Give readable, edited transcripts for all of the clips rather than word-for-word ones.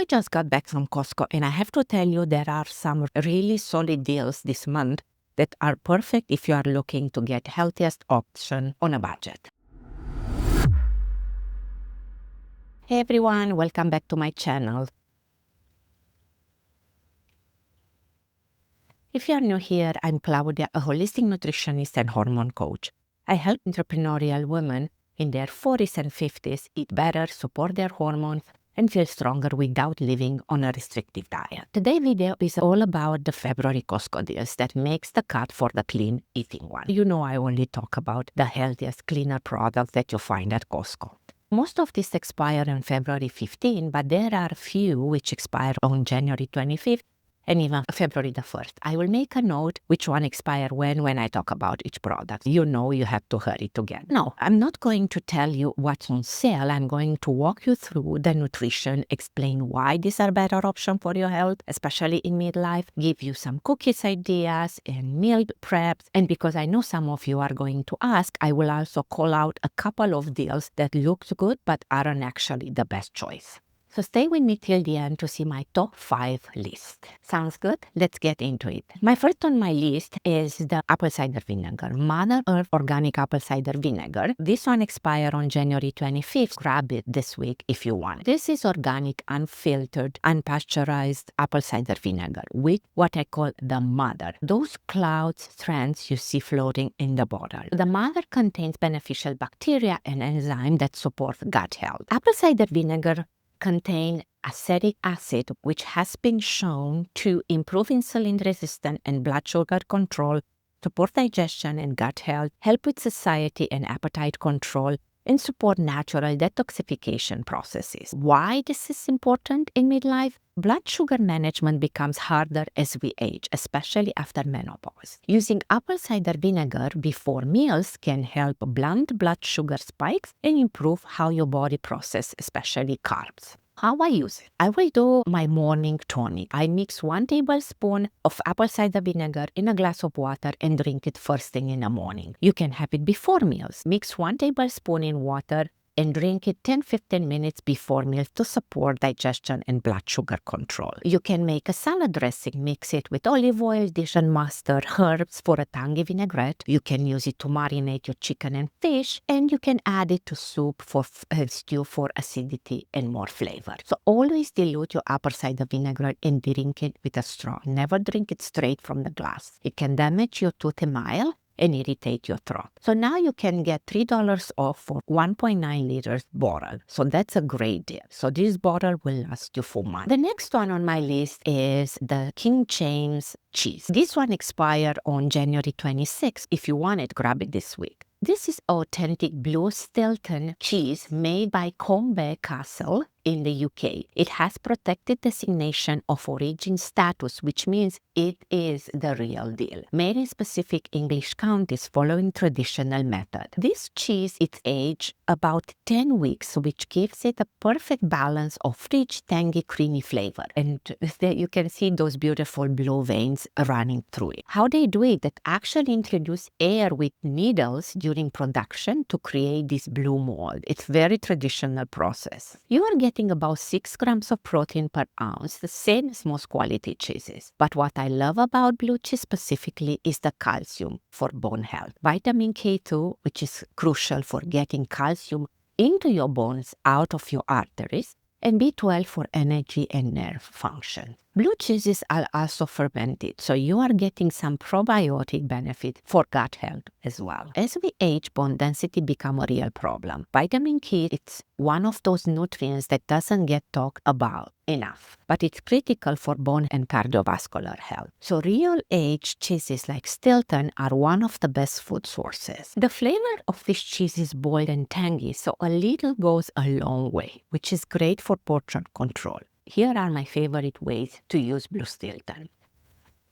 I just got back from Costco and I have to tell you there are some really solid deals this month that are perfect if you are looking to get healthiest option on a budget. Hey everyone, welcome back to my channel. If you are new here, I'm Claudia, a holistic nutritionist and hormone coach. I help entrepreneurial women in their 40s and 50s eat better, support their hormones, and feel stronger without living on a restrictive diet. Today's video is all about the February Costco deals that makes the cut for the clean eating one. You know I only talk about the healthiest, cleaner products that you find at Costco. Most of these expire on February 15, but there are a few which expire on January 25th and even February the 1st. I will make a note which one expire when I talk about each product. You know you have to hurry to get. No, I'm not going to tell you what's on sale. I'm going to walk you through the nutrition, explain why these are better option for your health, especially in midlife, give you some cookies ideas and meal preps. And because I know some of you are going to ask, I will also call out a couple of deals that look good but aren't actually the best choice. So stay with me till the end to see my top 5 list. Sounds good? Let's get into it. My first on my list is the apple cider vinegar, Mother Earth Organic Apple Cider Vinegar. This one expires on January 25th. Grab it this week if you want. This is organic, unfiltered, unpasteurized apple cider vinegar with what I call the mother. Those clouds, strands you see floating in the bottle. The mother contains beneficial bacteria and enzymes that support gut health. Apple cider vinegar contain acetic acid, which has been shown to improve insulin resistance and blood sugar control, support digestion and gut health, help with satiety and appetite control, and support natural detoxification processes. Why this is important in midlife? Blood sugar management becomes harder as we age, especially after menopause. Using apple cider vinegar before meals can help blunt blood sugar spikes and improve how your body processes, especially carbs. How I use it? I will do my morning tonic. I mix 1 tablespoon of apple cider vinegar in a glass of water and drink it first thing in the morning. You can have it before meals. Mix 1 tablespoon in water and drink it 10-15 minutes before meals to support digestion and blood sugar control. You can make a salad dressing, mix it with olive oil, Dijon mustard, herbs for a tangy vinaigrette. You can use it to marinate your chicken and fish, and you can add it to soup for stew for acidity and more flavor. So always dilute your apple cider vinegar and drink it with a straw. Never drink it straight from the glass. It can damage your tooth enamel and irritate your throat. So now you can get $3 off for 1.9 liters bottle. So that's a great deal. So this bottle will last you for months. The next one on my list is the King James cheese. This one expired on January 26th. If you want it, grab it this week. This is authentic blue Stilton cheese made by Kombucha Castle in the UK. It has protected designation of origin status, which means it is the real deal. Made in specific English counties following traditional method. This cheese is aged about 10 weeks, which gives it a perfect balance of rich, tangy, creamy flavor. And you can see those beautiful blue veins running through it. How they do it? They actually introduce air with needles during production to create this blue mold. It's very traditional process. You are getting about 6 grams of protein per ounce, the same as most quality cheeses. But what I love about blue cheese specifically is the calcium for bone health. Vitamin K2, which is crucial for getting calcium into your bones out of your arteries, and B12 for energy and nerve function. Blue cheeses are also fermented, so you are getting some probiotic benefit for gut health as well. As we age, bone density becomes a real problem. Vitamin K, it's one of those nutrients that doesn't get talked about enough, but it's critical for bone and cardiovascular health. So real aged cheeses like Stilton are one of the best food sources. The flavor of this cheese is bold and tangy, so a little goes a long way, which is great for portion control. Here are my favorite ways to use blue Stilton.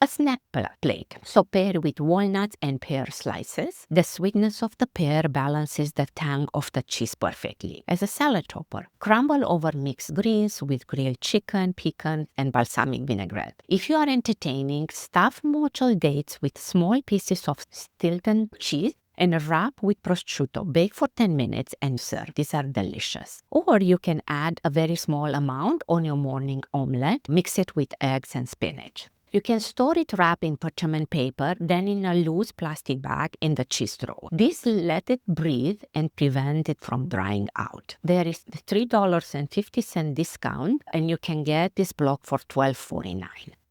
A snack plate, so pair with walnuts and pear slices. The sweetness of the pear balances the tang of the cheese perfectly. As a salad topper, crumble over mixed greens with grilled chicken, pecan, and balsamic vinaigrette. If you are entertaining, stuff mozzarella dates with small pieces of Stilton cheese and wrap with prosciutto. Bake for 10 minutes and serve. These are delicious. Or you can add a very small amount on your morning omelette. Mix it with eggs and spinach. You can store it wrapped in parchment paper, then in a loose plastic bag in the cheese thrower. This let it breathe and prevent it from drying out. There is the $3.50 discount, and you can get this block for $12.49.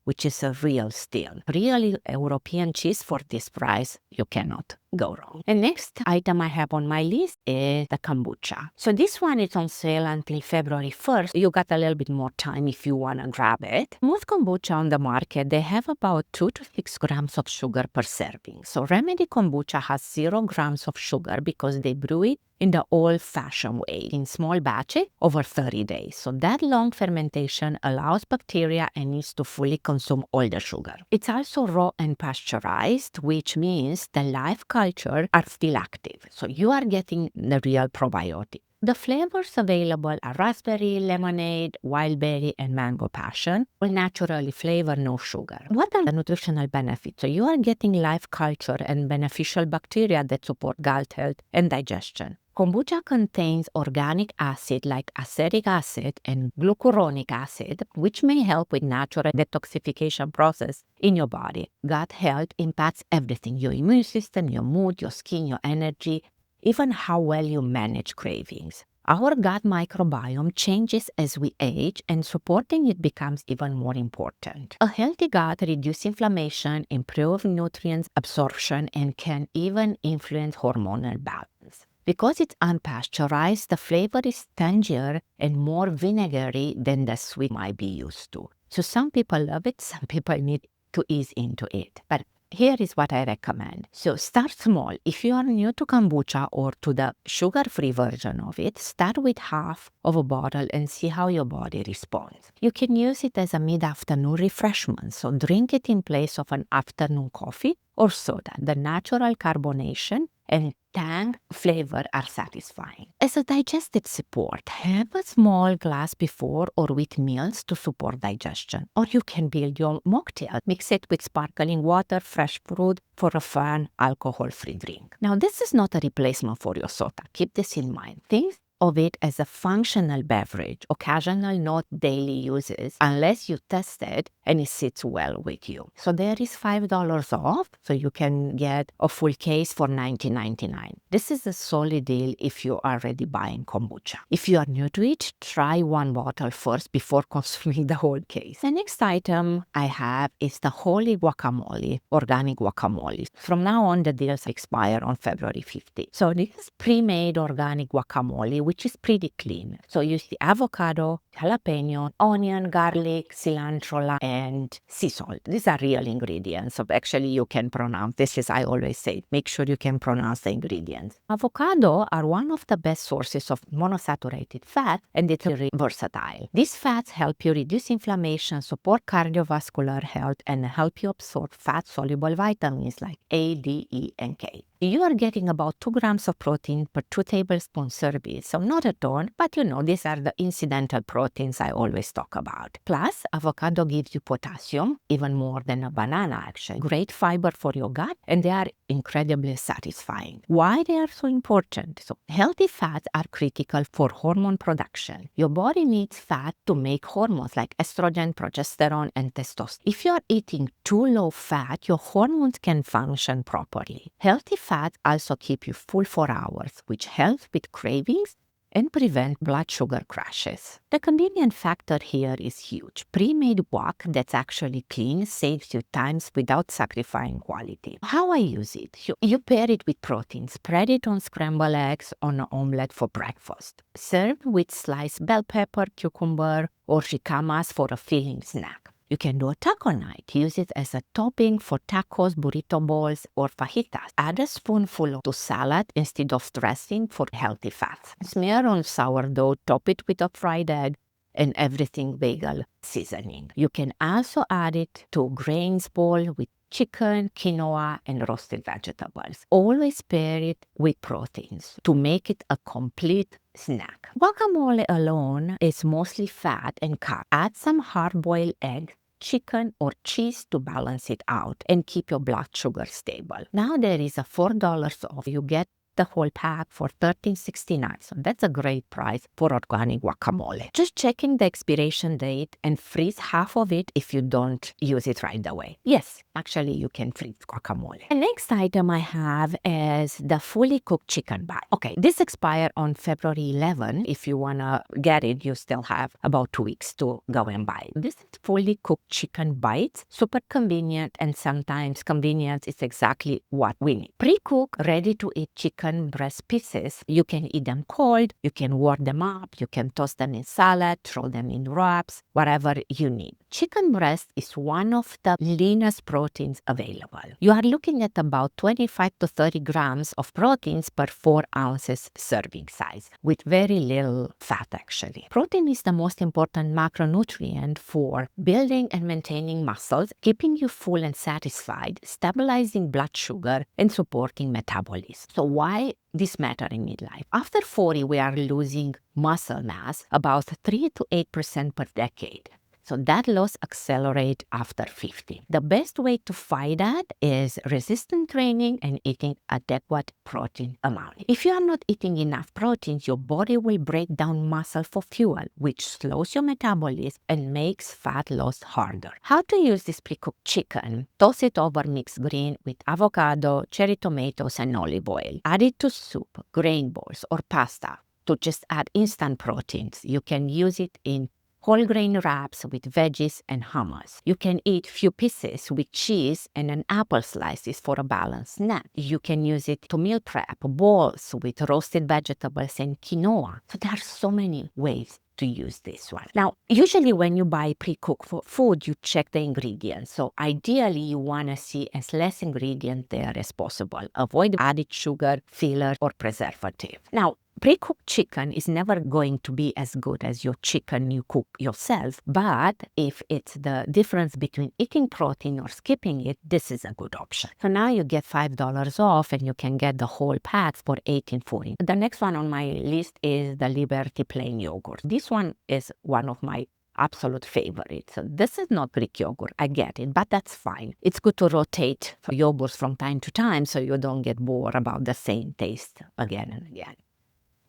which is a real steal. Really European cheese for this price, you cannot go wrong. The next item I have on my list is the kombucha. So this one is on sale until February 1st. You got a little bit more time if you want to grab it. Most kombucha on the market, they have about 2 to 6 grams of sugar per serving. So Remedy Kombucha has 0 grams of sugar because they brew it in the old-fashioned way, in small batches over 30 days. So that long fermentation allows bacteria and yeast to fully consume all the sugar. It's also raw and pasteurized, which means the live culture are still active. So you are getting the real probiotic. The flavors available are raspberry, lemonade, wild berry, and mango passion, all naturally flavored, no sugar. What are the nutritional benefits? So you are getting live culture and beneficial bacteria that support gut health and digestion. Kombucha contains organic acid like acetic acid and glucuronic acid, which may help with natural detoxification process in your body. Gut health impacts everything: your immune system, your mood, your skin, your energy, even how well you manage cravings. Our gut microbiome changes as we age, and supporting it becomes even more important. A healthy gut reduces inflammation, improves nutrients absorption, and can even influence hormonal balance. Because it's unpasteurized, the flavor is tangier and more vinegary than the sweet might be used to. So some people love it, some people need to ease into it. But here is what I recommend. So start small. If you are new to kombucha or to the sugar-free version of it, start with half of a bottle and see how your body responds. You can use it as a mid-afternoon refreshment, so drink it in place of an afternoon coffee or soda. The natural carbonation and tang flavor are satisfying. As a digestive support, have a small glass before or with meals to support digestion. Or you can build your mocktail. Mix it with sparkling water, fresh fruit for a fun alcohol-free drink. Now, this is not a replacement for your soda. Keep this in mind. Think of it as a functional beverage, occasional, not daily uses, unless you test it and it sits well with you. So there is $5 off, so you can get a full case for $19.99. This is a solid deal if you are already buying kombucha. If you are new to it, try one bottle first before consuming the whole case. The next item I have is the holy guacamole, organic guacamole. From now on, the deals expire on February 15th. So this is pre-made organic guacamole, which is pretty clean. So use the avocado, jalapeno, onion, garlic, cilantro, and sea salt. These are real ingredients. So actually you can pronounce, this is I always say, make sure you can pronounce the ingredients. Avocado are one of the best sources of monosaturated fat, and it's very versatile. These fats help you reduce inflammation, support cardiovascular health, and help you absorb fat-soluble vitamins like A, D, E, and K. You are getting about 2 grams of protein per 2 tablespoon serving, so not a ton, but these are the incidental proteins I always talk about. Plus, avocado gives you potassium, even more than a banana actually. Great fiber for your gut, and they are incredibly satisfying. Why they are so important? So, healthy fats are critical for hormone production. Your body needs fat to make hormones like estrogen, progesterone, and testosterone. If you are eating too low fat, your hormones can function properly. Healthy fats also keep you full for hours, which helps with cravings and prevent blood sugar crashes. The convenient factor here is huge. Pre-made guac that's actually clean saves you times without sacrificing quality. How I use it? You pair it with protein. Spread it on scrambled eggs on an omelette for breakfast. Serve with sliced bell pepper, cucumber, or jicamas for a filling snack. You can do a taco night. Use it as a topping for tacos, burrito bowls, or fajitas. Add a spoonful to salad instead of dressing for healthy fats. Smear on sourdough, top it with a fried egg, and everything bagel seasoning. You can also add it to grains bowl with chicken, quinoa, and roasted vegetables. Always pair it with proteins to make it a complete snack. Guacamole alone is mostly fat and carb. Add some hard-boiled egg chicken or cheese to balance it out and keep your blood sugar stable. Now there is a $4 off. You get the whole pack for $13.69. So that's a great price for organic guacamole. Just checking the expiration date and freeze half of it if you don't use it right away. Yes, actually you can freeze guacamole. The next item I have is the fully cooked chicken bite. Okay, this expired on February 11. If you want to get it, you still have about 2 weeks to go and buy it. This is fully cooked chicken bites, super convenient, and sometimes convenience is exactly what we need. Pre-cooked, ready-to-eat chicken breast pieces. You can eat them cold, you can warm them up, you can toast them in salad, throw them in wraps, whatever you need. Chicken breast is one of the leanest proteins available. You are looking at about 25 to 30 grams of proteins per 4 ounces serving size, with very little fat actually. Protein is the most important macronutrient for building and maintaining muscles, keeping you full and satisfied, stabilizing blood sugar, and supporting metabolism. So why this matter in midlife? After 40, we are losing muscle mass about 3 to 8% per decade. So that loss accelerates after 50. The best way to fight that is resistant training and eating adequate protein amount. If you are not eating enough proteins, your body will break down muscle for fuel, which slows your metabolism and makes fat loss harder. How to use this pre-cooked chicken? Toss it over mixed green with avocado, cherry tomatoes, and olive oil. Add it to soup, grain balls, or pasta to just add instant proteins. You can use it in whole grain wraps with veggies and hummus. You can eat few pieces with cheese and an apple slices for a balanced snack. You can use it to meal prep bowls with roasted vegetables and quinoa. So there are so many ways to use this one. Now, usually when you buy pre-cooked food, you check the ingredients. So ideally, you want to see as less ingredient there as possible. Avoid added sugar, filler, or preservative. Now, pre-cooked chicken is never going to be as good as your chicken you cook yourself, but if it's the difference between eating protein or skipping it, this is a good option. So now you get $5 off and you can get the whole pack for $18.40. The next one on my list is the Liberté plain yogurt. This one is one of my absolute favorite. So this is not Greek yogurt, I get it, but that's fine. It's good to rotate yogurts from time to time so you don't get bored about the same taste again and again.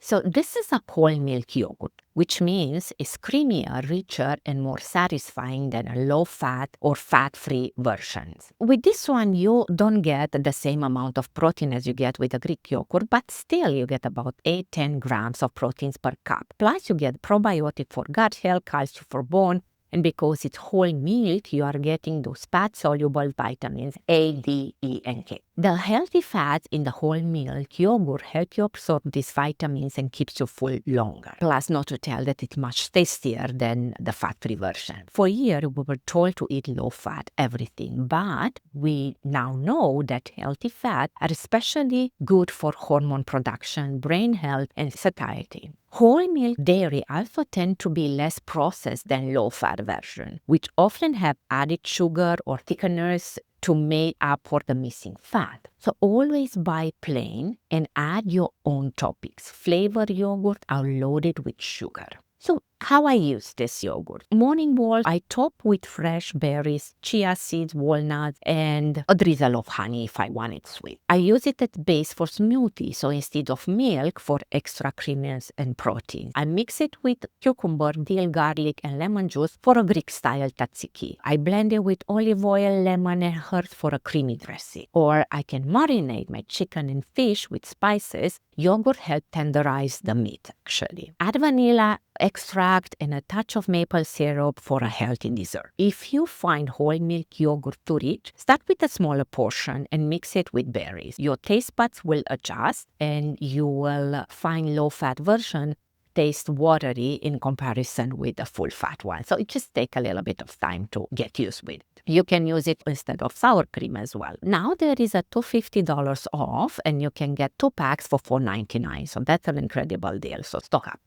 So this is a whole milk yogurt, which means it's creamier, richer, and more satisfying than a low-fat or fat-free versions. With this one, you don't get the same amount of protein as you get with a Greek yogurt, but still you get about 8-10 grams of proteins per cup. Plus you get probiotic for gut health, calcium for bone, and because it's whole milk, you are getting those fat-soluble vitamins A, D, E, and K. The healthy fats in the whole milk yogurt help you absorb these vitamins and keeps you full longer. Plus, not to tell that it's much tastier than the fat-free version. For years, we were told to eat low-fat everything, but we now know that healthy fats are especially good for hormone production, brain health, and satiety. Whole milk dairy also tend to be less processed than low-fat version, which often have added sugar or thickeners to make up for the missing fat. So always buy plain and add your own toppings. Flavored yogurt are loaded with sugar. So how I use this yogurt? Morning bowl, I top with fresh berries, chia seeds, walnuts, and a drizzle of honey if I want it sweet. I use it as base for smoothie, so instead of milk for extra creaminess and protein. I mix it with cucumber, dill, garlic, and lemon juice for a Greek-style tzatziki. I blend it with olive oil, lemon, and herbs for a creamy dressing. Or I can marinate my chicken and fish with spices. Yogurt helps tenderize the meat, actually. Add vanilla extract and a touch of maple syrup for a healthy dessert. If you find whole milk yogurt too rich, start with a smaller portion and mix it with berries. Your taste buds will adjust and you will find low-fat version taste watery in comparison with the full-fat one. So it just takes a little bit of time to get used with it. You can use it instead of sour cream as well. Now there is a $250 off and you can get 2 packs for $4.99. So that's an incredible deal. So stock up.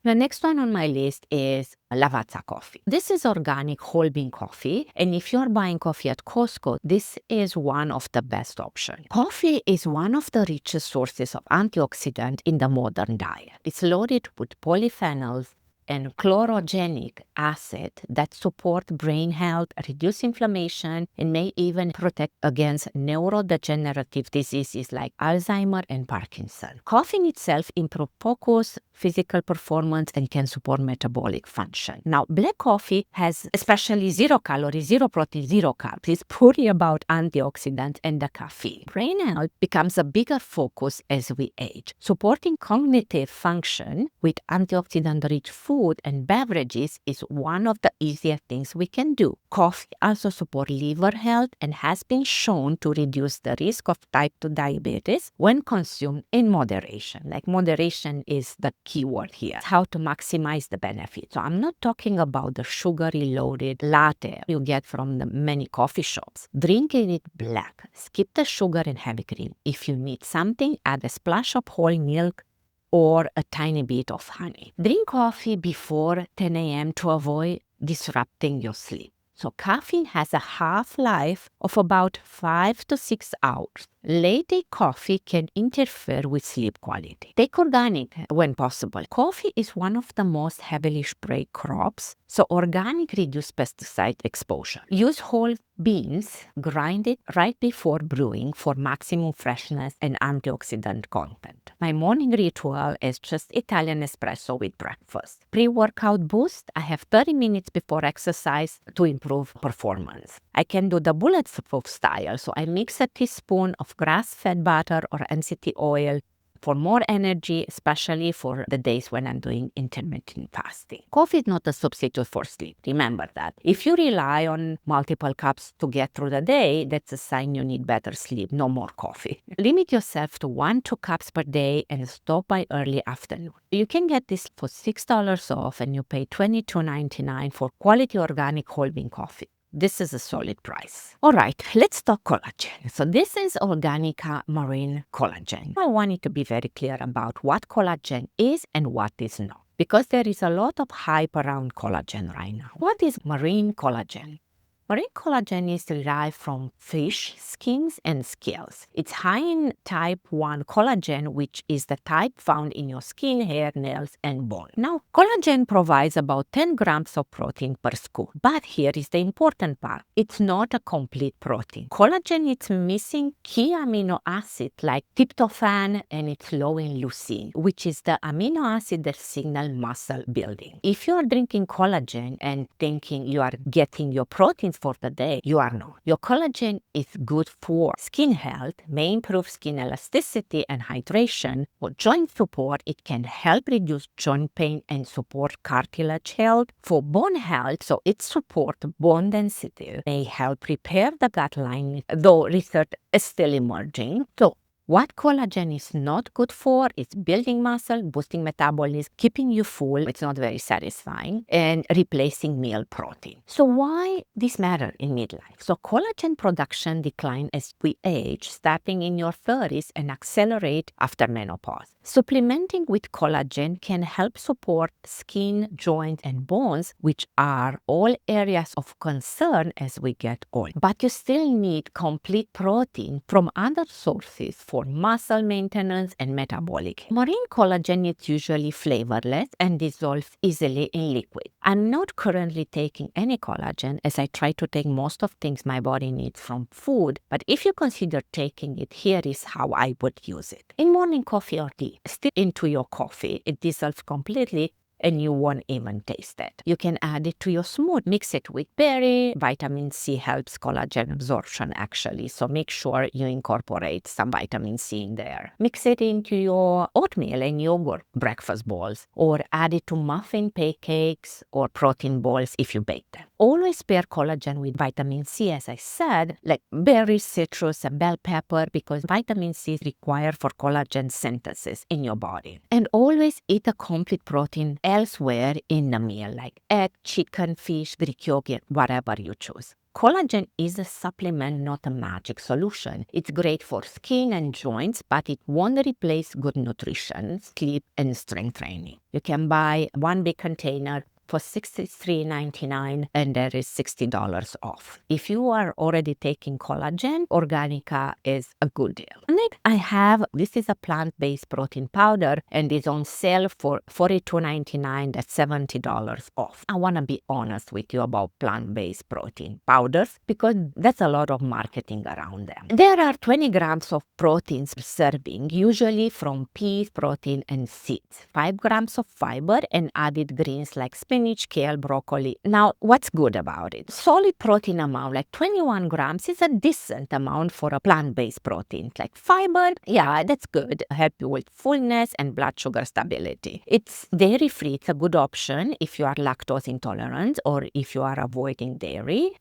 The next one on my list is Lavazza Coffee. This is organic whole bean coffee, and if you're buying coffee at Costco, this is one of the best options. Coffee is one of the richest sources of antioxidant in the modern diet. It's loaded with polyphenols, and chlorogenic acid that support brain health, reduce inflammation, and may even protect against neurodegenerative diseases like Alzheimer and Parkinson. Coffee in itself improves focus, physical performance, and can support metabolic function. Now, black coffee has especially 0 calories, 0 protein, 0 carbs. It's purely about antioxidants and the caffeine. Brain health becomes a bigger focus as we age. Supporting cognitive function with antioxidant-rich food and beverages is one of the easiest things we can do. Coffee also supports liver health and has been shown to reduce the risk of type 2 diabetes when consumed in moderation. Like moderation is the key word here. It's how to maximize the benefit. So I'm not talking about the sugary loaded latte you get from the many coffee shops. Drinking it black. Skip the sugar and heavy cream. If you need something, add a splash of whole milk or a tiny bit of honey. Drink coffee before 10 a.m. to avoid disrupting your sleep. So caffeine has a half-life of about 5 to 6 hours. Late-day coffee can interfere with sleep quality. Take organic when possible. Coffee is one of the most heavily sprayed crops, so organic reduces pesticide exposure. Use whole beans, grind it right before brewing for maximum freshness and antioxidant content. My morning ritual is just Italian espresso with breakfast. Pre-workout boost, I have 30 minutes before exercise to improve performance. I can do the bulletproof style, so I mix a teaspoon of grass-fed butter or MCT oil for more energy, especially for the days when I'm doing intermittent fasting. Coffee is not a substitute for sleep. Remember that. If you rely on multiple cups to get through the day, that's a sign you need better sleep, no more coffee. Limit yourself to 1-2 cups per day and stop by early afternoon. You can get this for $6 off and you pay $22.99 for quality organic whole bean coffee. This is a solid price. All right, let's talk collagen. So this is Organika marine collagen. I wanted to be very clear about what collagen is and what is not, because there is a lot of hype around collagen right now. What is marine collagen? Marine collagen is derived from fish skins and scales. It's high in type 1 collagen, which is the type found in your skin, hair, nails, and bone. Now, collagen provides about 10 grams of protein per scoop. But here is the important part. It's not a complete protein. Collagen is missing key amino acids like tryptophan, and it's low in leucine, which is the amino acid that signal muscle building. If you are drinking collagen and thinking you are getting your proteins for the day, you are not. Your collagen is good for skin health, may improve skin elasticity and hydration. For joint support, it can help reduce joint pain and support cartilage health. For bone health, so it supports bone density, may help repair the gut lining, though research is still emerging. So what collagen is not good for is building muscle, boosting metabolism, keeping you full, it's not very satisfying, and replacing meal protein. So why this matter in midlife? So collagen production decline as we age, starting in your 30s and accelerate after menopause. Supplementing with collagen can help support skin, joints, and bones, which are all areas of concern as we get old. But you still need complete protein from other sources for muscle maintenance and metabolic. Marine collagen is usually flavorless and dissolves easily in liquid. I'm not currently taking any collagen, as I try to take most of things my body needs from food, but if you consider taking it, here is how I would use it. In morning coffee or tea, stir into your coffee. It dissolves completely and you won't even taste it. You can add it to your smoothie. Mix it with berry. Vitamin C helps collagen absorption actually, so make sure you incorporate some vitamin C in there. Mix it into your oatmeal and yogurt breakfast bowls, or add it to muffin, pancakes, or protein bowls if you bake them. Always pair collagen with vitamin C, as I said, like berries, citrus, and bell pepper, because vitamin C is required for collagen synthesis in your body. And always eat a complete protein elsewhere in the meal, like egg, chicken, fish, Greek yogurt, whatever you choose. Collagen is a supplement, not a magic solution. It's great for skin and joints, but it won't replace good nutrition, sleep, and strength training. You can buy one big container for $63.99 and there is $60 off. If you are already taking collagen, Organika is a good deal. Next, I have, this is a plant-based protein powder and it's on sale for $42.99. That's $70 off. I want to be honest with you about plant-based protein powders because that's a lot of marketing around them. There are 20 grams of proteins per serving, usually from peas, protein, and seeds. 5 grams of fiber and added greens like spinach, kale, broccoli. Now, what's good about it? Solid protein amount, like 21 grams, is a decent amount for a plant-based protein. Like fiber, yeah, that's good. Help you with fullness and blood sugar stability. It's dairy-free. It's a good option if you are lactose intolerant or if you are avoiding dairy.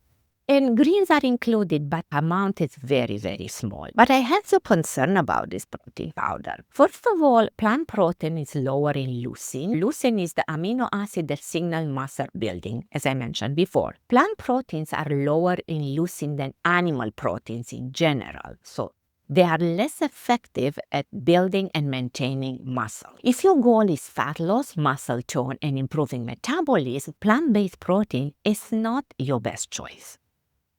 And greens are included, but amount is very, very small. But I had some concern about this protein powder. First of all, plant protein is lower in leucine. Leucine is the amino acid that signals muscle building, as I mentioned before. Plant proteins are lower in leucine than animal proteins in general. So they are less effective at building and maintaining muscle. If your goal is fat loss, muscle tone, and improving metabolism, plant-based protein is not your best choice.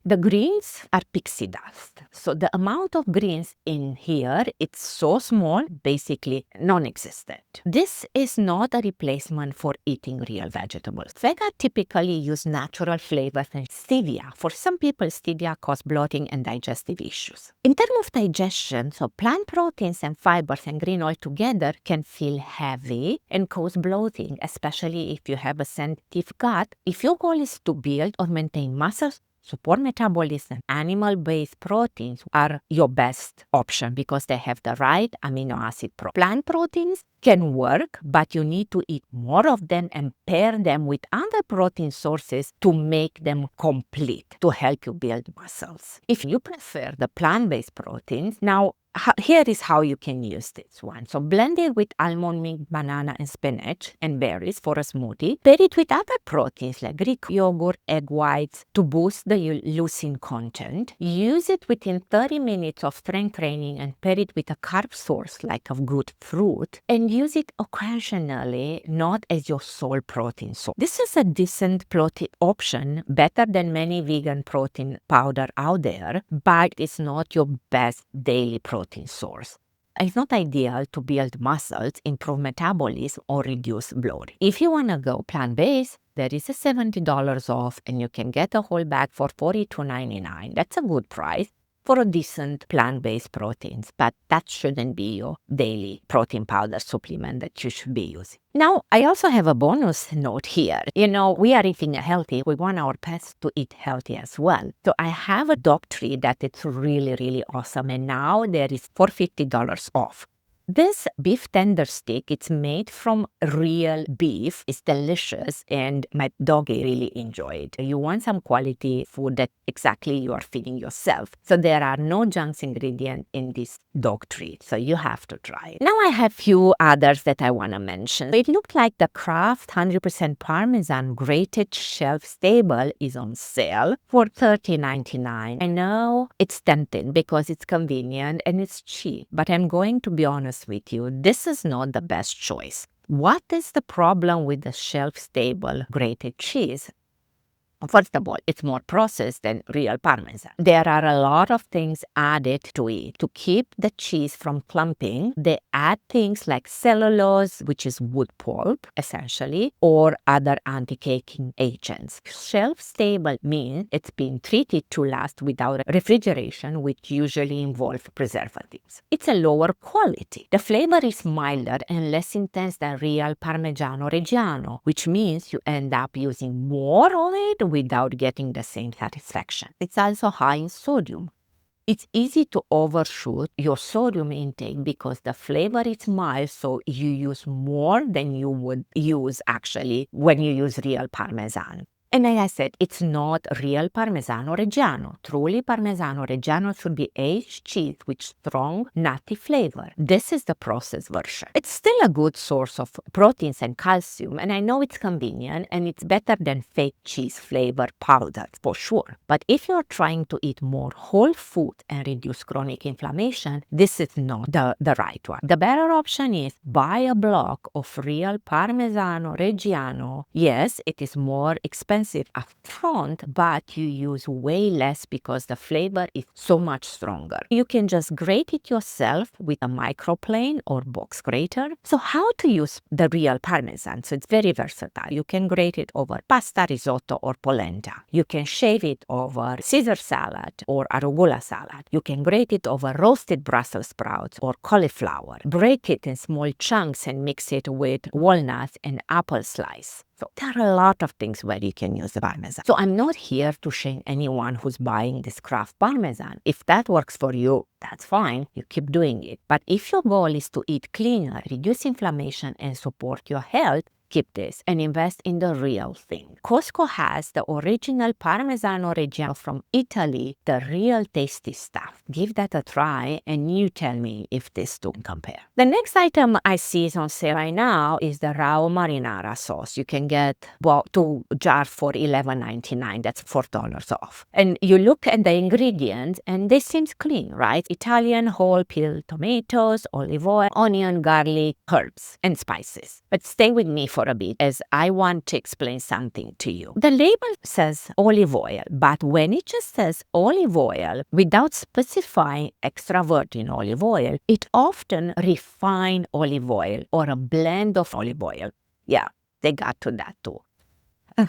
The greens are pixie dust. So the amount of greens in here, it's so small, basically non-existent. This is not a replacement for eating real vegetables. Vega typically use natural flavors and stevia. For some people, stevia causes bloating and digestive issues. In terms of digestion, so plant proteins and fibers and green all together can feel heavy and cause bloating, especially if you have a sensitive gut. If your goal is to build or maintain muscles, support metabolism, animal-based proteins are your best option because they have the right amino acid profile. Plant proteins can work, but you need to eat more of them and pair them with other protein sources to make them complete, to help you build muscles. If you prefer the plant-based proteins, now here is how you can use this one. So blend it with almond milk, banana, and spinach and berries for a smoothie. Pair it with other proteins like Greek yogurt, egg whites to boost the leucine content. Use it within 30 minutes of strength training and pair it with a carb source like a good fruit. And use it occasionally, not as your sole protein source. This is a decent protein option, better than many vegan protein powder out there, but it's not your best daily protein source. It's not ideal to build muscles, improve metabolism, or reduce bloating. If you want to go plant-based, there is a $70 off and you can get a whole bag for $42.99. That's a good price for a decent plant-based proteins, but that shouldn't be your daily protein powder supplement that you should be using. Now, I also have a bonus note here. You know, we are eating healthy. We want our pets to eat healthy as well. So I have a dog treat that it's really, really awesome. And now there is $450 off. This beef tender stick, it's made from real beef. It's delicious and my doggy really enjoyed it. You want some quality food that exactly you are feeding yourself. So there are no junk ingredients in this dog treat. So you have to try it. Now I have few others that I want to mention. It looked like the Kraft 100% Parmesan grated shelf stable is on sale for $30.99. I know it's tempting because it's convenient and it's cheap, but I'm going to be honest with you, this is not the best choice. What is the problem with the shelf-stable grated cheese? First of all, it's more processed than real Parmesan. There are a lot of things added to it. To keep the cheese from clumping, they add things like cellulose, which is wood pulp, essentially, or other anti-caking agents. Shelf-stable means it's been treated to last without refrigeration, which usually involves preservatives. It's a lower quality. The flavor is milder and less intense than real Parmigiano Reggiano, which means you end up using more of it without getting the same satisfaction. It's also high in sodium. It's easy to overshoot your sodium intake because the flavor is mild, so you use more than you would use actually when you use real Parmesan. And like I said, it's not real Parmesano Reggiano. Truly Parmesano Reggiano should be aged cheese with strong, nutty flavor. This is the processed version. It's still a good source of proteins and calcium, and I know it's convenient and it's better than fake cheese flavor powder for sure. But if you're trying to eat more whole food and reduce chronic inflammation, this is not the right one. The better option is buy a block of real Parmesano Reggiano. Yes, it is more expensive up front, but you use way less because the flavor is so much stronger. You can just grate it yourself with a microplane or box grater. So how to use the real Parmesan? So it's very versatile. You can grate it over pasta, risotto, or polenta. You can shave it over Caesar salad or arugula salad. You can grate it over roasted Brussels sprouts or cauliflower. Break it in small chunks and mix it with walnuts and apple slice. So there are a lot of things where you can use the Parmesan. So I'm not here to shame anyone who's buying this craft Parmesan. If that works for you, that's fine. You keep doing it. But if your goal is to eat cleaner, reduce inflammation, and support your health, keep this and invest in the real thing. Costco has the original Parmesano Reggiano from Italy, the real tasty stuff. Give that a try and you tell me if these two compare. The next item I see is on sale right now is the raw marinara sauce. You can get 2 jars for $11.99. That's $4 off. And you look at the ingredients and they seem clean, right? Italian whole peeled tomatoes, olive oil, onion, garlic, herbs, and spices. But stay with me for a bit as I want to explain something to you. The label says olive oil, but when it just says olive oil without specifying extra virgin olive oil, it often refined olive oil or a blend of olive oil. Yeah, they got to that too.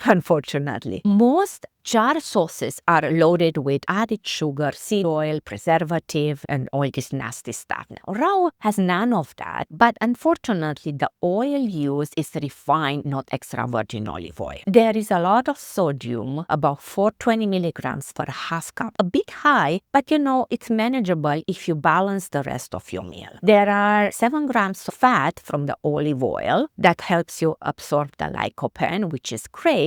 Unfortunately, most jar sauces are loaded with added sugar, seed oil, preservative, and all this nasty stuff. Now, raw has none of that, but unfortunately, the oil used is refined, not extra virgin olive oil. There is a lot of sodium, about 420 milligrams per half cup. A bit high, but it's manageable if you balance the rest of your meal. There are 7 grams of fat from the olive oil that helps you absorb the lycopene, which is great.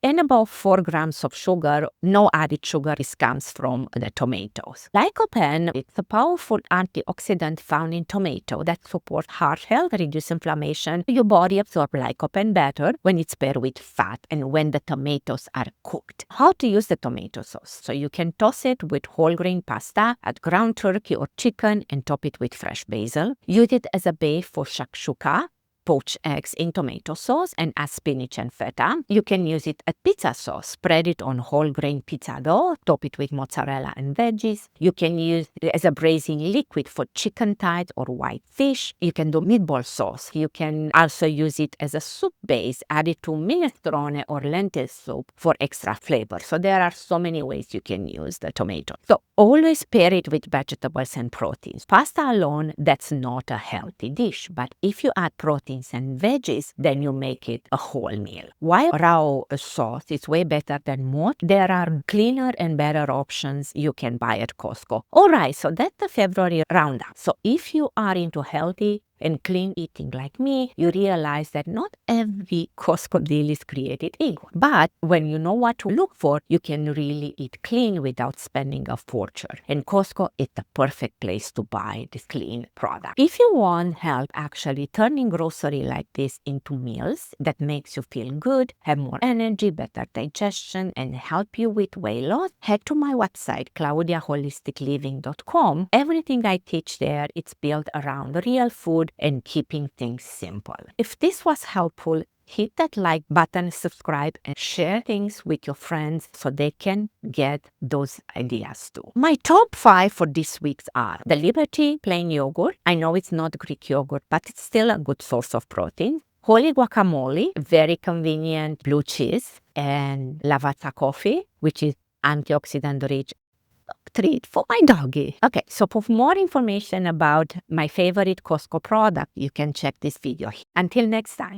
And about 4 grams of sugar, no added sugar, this comes from the tomatoes. Lycopene is a powerful antioxidant found in tomato that supports heart health, reduce inflammation. Your body absorbs lycopene better when it's paired with fat and when the tomatoes are cooked. How to use the tomato sauce? So you can toss it with whole grain pasta, add ground turkey or chicken, and top it with fresh basil. Use it as a base for shakshuka, poached eggs in tomato sauce, and add spinach and feta. You can use it as pizza sauce. Spread it on whole grain pizza dough, top it with mozzarella and veggies. You can use it as a braising liquid for chicken thighs or white fish. You can do meatball sauce. You can also use it as a soup base, add it to minestrone or lentil soup for extra flavor. So there are so many ways you can use the tomato. So always pair it with vegetables and proteins. Pasta alone, that's not a healthy dish, but if you add proteins and veggies, then you make it a whole meal. While raw sauce is way better than most, there are cleaner and better options you can buy at Costco. Alright, so that's the February roundup. So if you are into healthy and clean eating like me, you realize that not every Costco deal is created equal. But when you know what to look for, you can really eat clean without spending a fortune. And Costco is the perfect place to buy this clean product. If you want help actually turning grocery like this into meals that makes you feel good, have more energy, better digestion, and help you with weight loss, head to my website, claudiaholisticliving.com. Everything I teach there, it's built around real food and keeping things simple. If this was helpful, hit that like button, subscribe, and share things with your friends so they can get those ideas too. My top 5 for this week are the Liberté plain yogurt. I know it's not Greek yogurt, but it's still a good source of protein. Holy guacamole, very convenient blue cheese, and Lavazza Coffee, which is antioxidant rich treat for my doggy. Okay, so for more information about my favorite Costco product, you can check this video. Until next time.